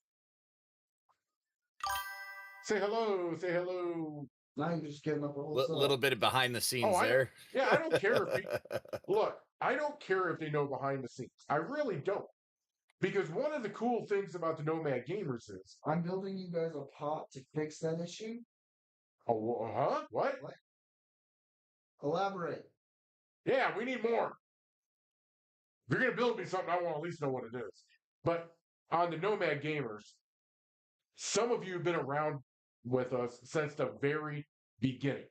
Say hello. Say hello. Now you're just giving up a whole little bit of behind the scenes there. Yeah, I don't care if look. I don't care if they know behind the scenes. I really don't. Because one of the cool things about the Nomad Gamers is I'm building you guys a pot to fix that issue. Oh, huh? What? Elaborate. Yeah, we need more. If you're going to build me something, I want to at least know what it is. But on the Nomad Gamers, some of you have been around with us since the very beginning.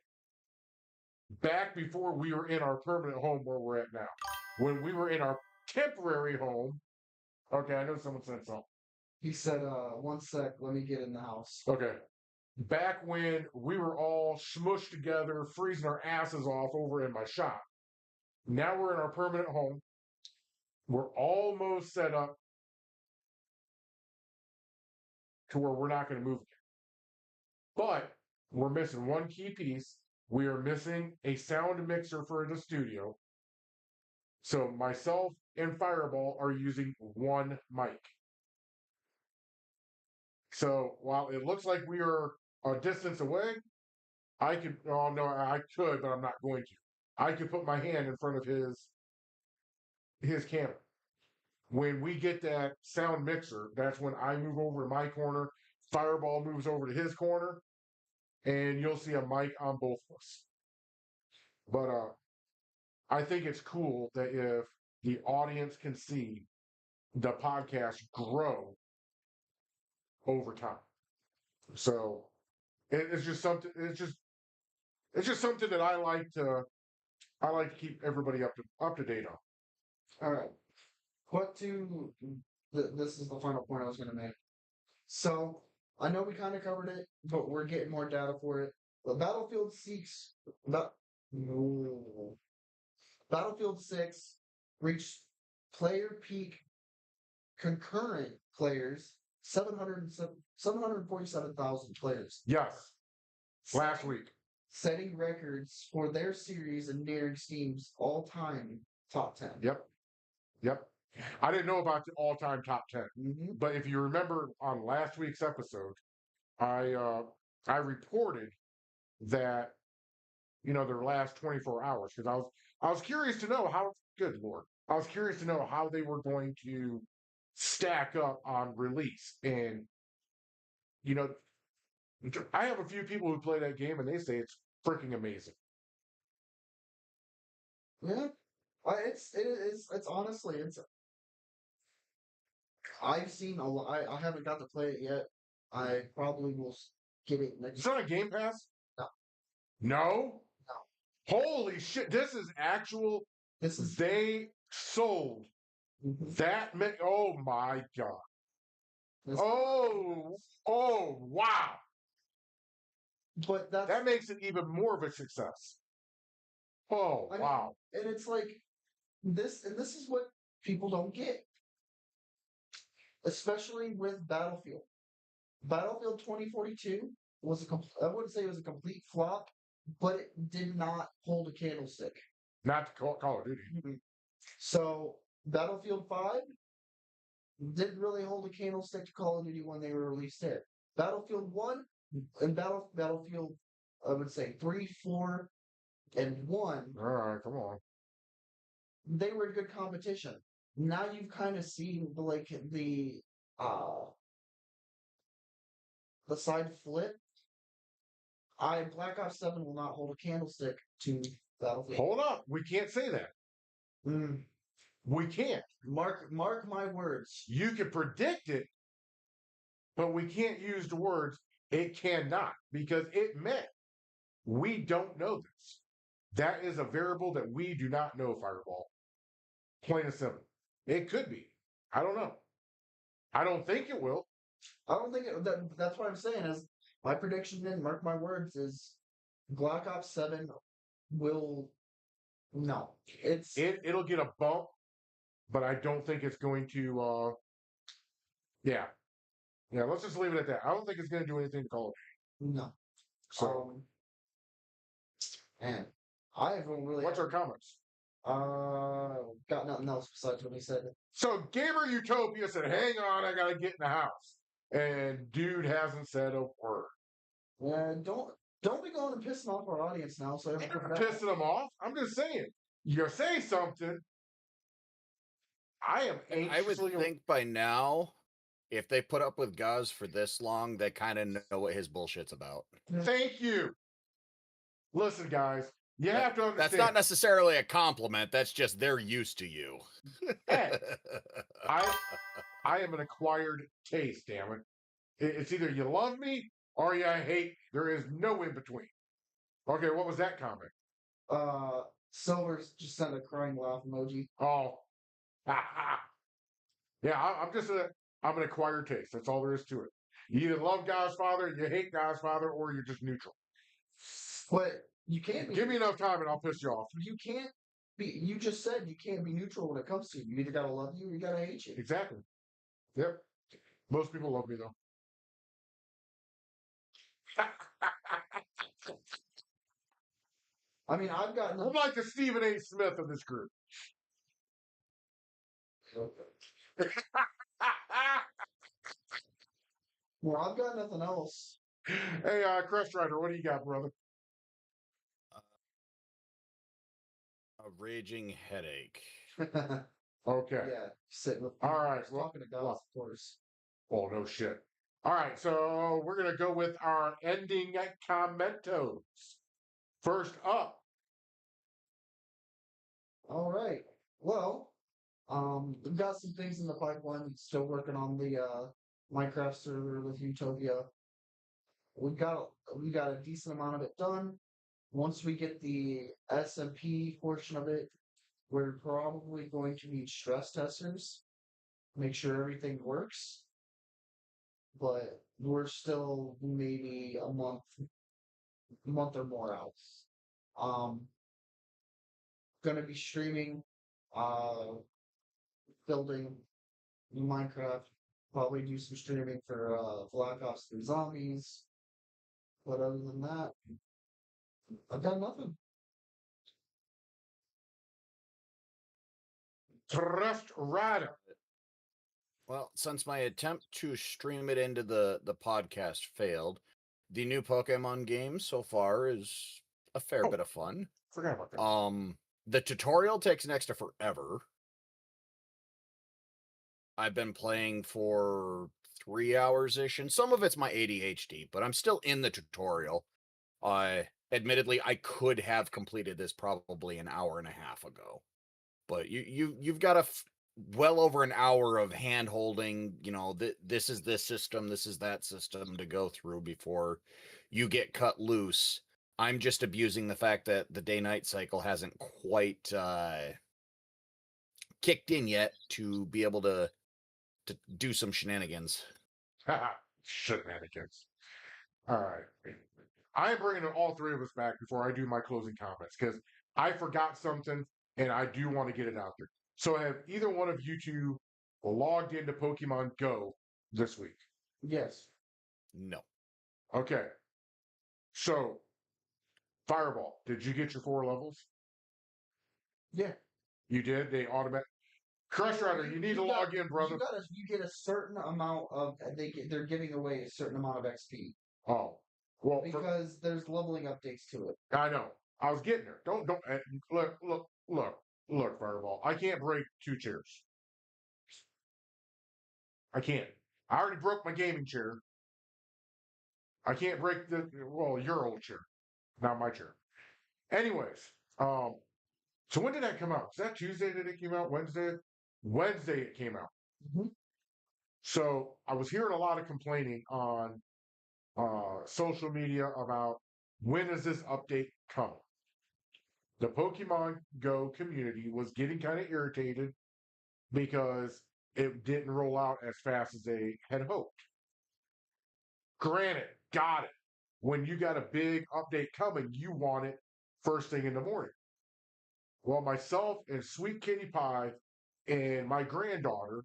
Back before we were in our permanent home where we're at now. When we were in our temporary home. Okay, I know someone said something. He said, "One sec, let me get in the house." Okay. Back when we were all smushed together, freezing our asses off over in my shop. Now we're in our permanent home. We're almost set up to where we're not going to move again. But we're missing one key piece. We are missing a sound mixer for the studio. So myself and Fireball are using one mic. So while it looks like we are a distance away, I could, oh no, I could, but I'm not going to. I could put my hand in front of his camera. When we get that sound mixer, that's when I move over to my corner, Fireball moves over to his corner, and you'll see a mic on both of us. But I think it's cool that if the audience can see the podcast grow over time. So it's just something. It's just something that I like to keep everybody up to date on. All right. This is the final point I was going to make. So I know we kind of covered it, but we're getting more data for it. The Battlefield 6, Battlefield 6 reached player peak concurrent players 747,000 players, Yes, last week. setting records for their series and nearing Steam's all-time top 10. Yep. I didn't know about the all-time top 10, Mm-hmm. but if you remember on last week's episode, I reported that their last 24 hours because I was curious to know how. Good Lord, I was curious to know how they were going to stack up on release, and you know, I have a few people who play that game and they say it's freaking amazing. Yeah, it's honestly it's. I've seen a lot. I haven't got to play it yet. I probably will get it next. It's not a Game Pass. No. No. Holy shit! This is actual. This is They sold that many. Oh my god. this, Oh wow. but That makes it even more of a success. Oh I mean, wow. and it's like this, and this is what people don't get, especially with Battlefield. Battlefield 2042 was I wouldn't say it was a complete flop, but it did not hold a candlestick. Not to Call of Duty. So Battlefield 5 didn't really hold a candlestick to Call of Duty when they were released there. Battlefield 1 and Battlefield, I would say 3, 4, and 1, All right, come on. they were good competition. Now you've kind of seen the side flip. Black Ops 7 will not hold a candlestick to Battlefield. Hold up. We can't say that. We can't. Mark my words. You can predict it, but we can't use the words it cannot because it meant we don't know this. That is a variable that we do not know, Fireball. Plain and simple. It could be. I don't know. I don't think it will. I don't think that's what I'm saying is my prediction then, mark my words, is Black Ops 7 will no. It'll get a bump, but I don't think it's going to yeah. Yeah, let's just leave it at that. I don't think it's gonna do anything to Call of Duty. No. So and I haven't really what's our comments? Got nothing else besides what he said. So Gamer Utopia said, hang on, I gotta get in the house. And dude hasn't said a word. Don't be going and pissing off our audience now. So I'm not pissing them off. I'm just saying, you say something. I am anxiously. I would think by now, if they put up with Guz for this long, they kind of know what his bullshit's about. Thank you. Listen, guys, you have to understand. That's not necessarily a compliment. That's just they're used to you. Hey, I am an acquired taste, damn it. It's either you love me or you hate me. There is no in between. Okay, what was that comment? Silver's just sent a crying laugh emoji. Oh. Yeah, I'm just I'm an acquired taste. That's all there is to it. You either love Godfather, you hate Godfather, or you're just neutral. But you can't be. Give me enough time and I'll piss you off. You can't be. You just said you can't be neutral when it comes to you. You either gotta love you or you gotta hate you. Exactly. Yep. Most people love me though. I mean, I've got I'm nothing. like the Stephen A. Smith of this group. Well, I've got nothing else. Hey, Crest Rider, what do you got, brother? A raging headache. Okay. Yeah, sitting with. All right, Well, talking to God, of course. Oh, no shit. All right, so we're going to go with our ending commentos. First up. All right. Well, we've got some things in the pipeline. Still working on the Minecraft server with Utopia. We got a decent amount of it done. Once we get the SMP portion of it, we're probably going to need stress testers, make sure everything works. But we're still maybe a month or more out. Um, gonna be streaming, building Minecraft. Probably do some streaming for Black Ops 3 Zombies. But other than that, I've got nothing. Crest Rider. Well, since my attempt to stream it into the podcast failed, the new Pokemon game so far is a fair bit of fun. Forgot about that. The tutorial takes next to forever. I've been playing for 3 hours-ish, and some of it's my ADHD, but I'm still in the tutorial. Admittedly, I could have completed this probably an hour and a half ago. But you've got well over an hour of hand holding, this is this system, this is that system to go through before you get cut loose. I'm just abusing the fact that the day-night cycle hasn't quite kicked in yet to be able to do some shenanigans. Shenanigans. All right. I'm bringing all three of us back before I do my closing comments because I forgot something and I do want to get it out there. So have either one of you two logged into Pokemon Go this week? Yes. No. Okay. So, Fireball, did you get your 4 levels? Yeah. You did? They automatic. Crush Rider, you need to log in, brother. You get a certain amount of they're giving away a certain amount of XP. Oh, well, because there's leveling updates to it. I know. I was getting there. Don't look, Fireball. I can't break 2 chairs. I can't. I already broke my gaming chair. I can't break your old chair, not my chair. Anyways, so when did that come out? Was that Tuesday that it came out? Wednesday? Wednesday it came out. Mm-hmm. So I was hearing a lot of complaining on social media about when is this update coming? The Pokemon Go community was getting kind of irritated because it didn't roll out as fast as they had hoped. Granted, got it. When you got a big update coming, you want it first thing in the morning. Well, myself and Sweet Kitty Pie and my granddaughter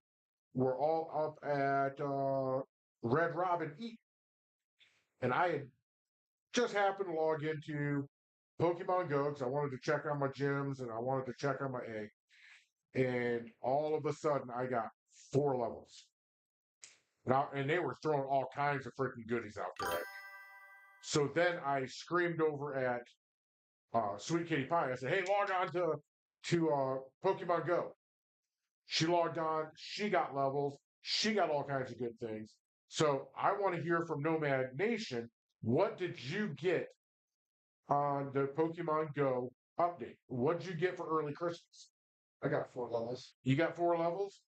were all up at Red Robin eating. And I had just happened to log into Pokemon Go because I wanted to check on my gyms and I wanted to check on my egg. And all of a sudden, I got 4 levels. And they were throwing all kinds of freaking goodies out there. So then I screamed over at Sweet Kitty Pie. I said, "Hey, log on to Pokemon Go." She logged on. She got levels. She got all kinds of good things. So I want to hear from Nomad Nation. What did you get on the Pokemon Go update? What did you get for early Christmas? I got 4 levels. You got 4 levels?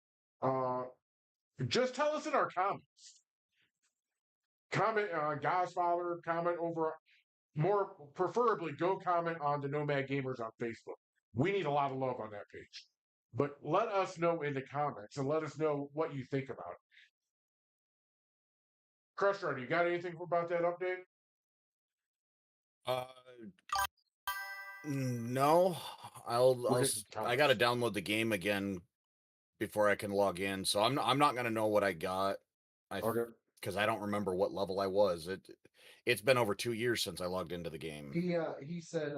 Just tell us in our comments. Comment on Godfather, comment over, more preferably, go comment on the Nomad Gamers on Facebook. We need a lot of love on that page. But let us know in the comments and let us know what you think about it. Crush Rider, you got anything about that update? No, We'll get some I gotta comments. download the game again before I can log in. So I'm not gonna know what I got. Okay. Because I don't remember what level I was. It's been over 2 years since I logged into the game. He said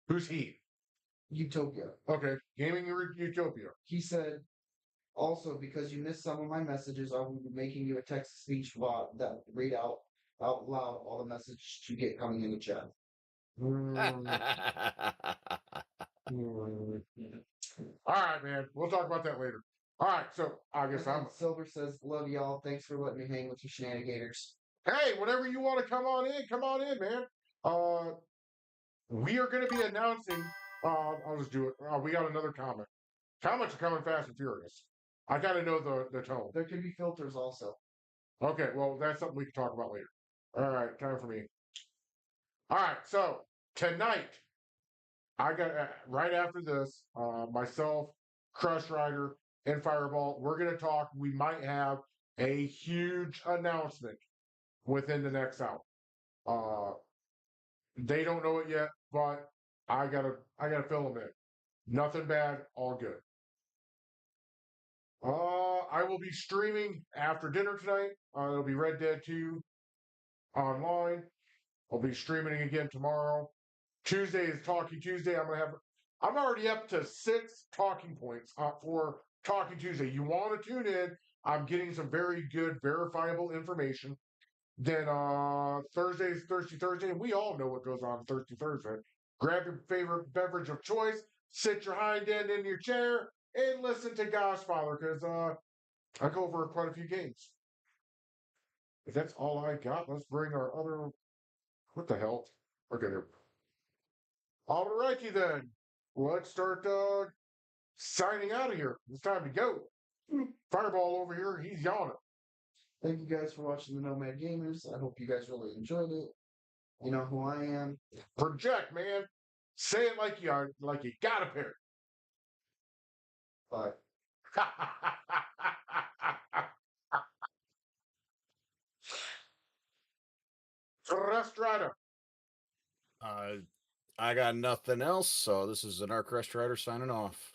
Who's he? Utopia. Okay. Gaming Utopia. He said also because you missed some of my messages, I will be making you a text to speech bot that read out loud all the messages you get coming in the chat. All right, man. We'll talk about that later. All right. So I guess I'm. Silver says, "Love y'all. Thanks for letting me hang with you shenanigators." Hey, whenever you want to come on in, man. We are going to be announcing. I'll just do it. We got another comment. Comments are coming fast and furious. I got to know the tone. There can be filters also. Okay, well, that's something we can talk about later. All right, time for me. All right, so tonight, I got right after this, myself, Crush Rider, and Fireball, we're going to talk. We might have a huge announcement within the next hour. They don't know it yet, but I gotta fill them in. Nothing bad, all good. I will be streaming after dinner tonight. It'll be Red Dead 2 online. I'll be streaming again tomorrow. Tuesday is Talking Tuesday. I'm already up to 6 talking points for Talking Tuesday. You want to tune in? I'm getting some very good verifiable information. Then Thursday's Thirsty Thursday, and we all know what goes on Thirsty Thursday. Grab your favorite beverage of choice, sit your hind end in your chair, and listen to Godfather, because I go over quite a few games. If that's all I got, let's bring our other. What the hell? Okay, there. All righty then. Let's start signing out of here. It's time to go. Fireball over here, he's yawning. Thank you guys for watching the Nomad Gamers. I hope you guys really enjoyed it. You know who I am. Project, man. Say it like you got a pair. Bye. Crest Rider. I got nothing else, so this is an Arc Crest Rider signing off.